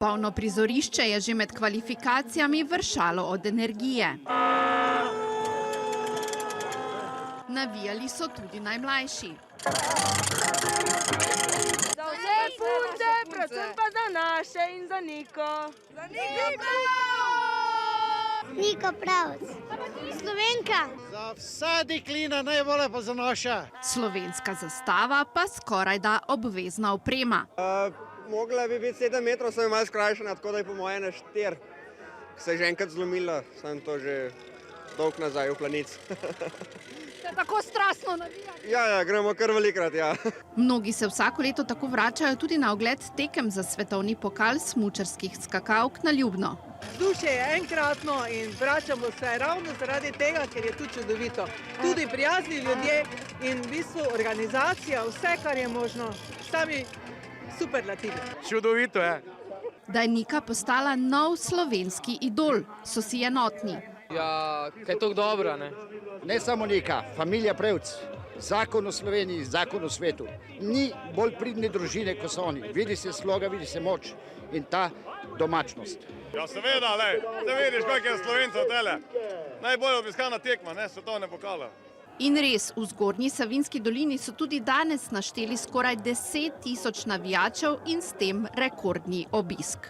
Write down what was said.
Polno prizorišče je že med kvalifikacijami vršalo od energije. Navijali so tudi najmlajši. Za vse punce, predvsem pa za naše in za Niko. Za Niko! Niko Pravc, Slovenka. Za vsa deklina, najbolje pa za naša. Slovenska zastava pa skorajda obvezna oprema. Mogla bi biti 7 metrov, sem malo skrajšana, tako da je po moje na 4. Se je že enkrat zlomila, sem to že dolg nazaj v planic. Ste tako strastno navijali. Ja, gremo kar velikrat, ja. Mnogi se vsako leto tako vračajo tudi na ogled tekem za svetovni pokal smučarskih skakavk na Ljubno. Vzdušje je enkratno in vračamo se ravno zaradi tega, ker je tu čudovito. Tudi prijazni ljudje in v bistvu organizacija, vse, kar je možno, sami superlativi. Čudovito je. Da je Nika postala nov slovenski idol, so si enotni. Ja, kaj je tako dobro, ne? Ne samo Nika, familija Prevc, zakon v Sloveniji, zakon v svetu. Ni bolj pridne družine, kot so oni. Vidi se sloga, vidi se moč in ta domačnost. Ja, seveda, lej. Da vidiš, koliko je Slovencev tele. Najbolj obiskana tekma, ne, svetovne pokale. In res, v Zgornji Savinjski dolini so tudi danes našteli skoraj 10 000 navijačev in s tem rekordni obisk.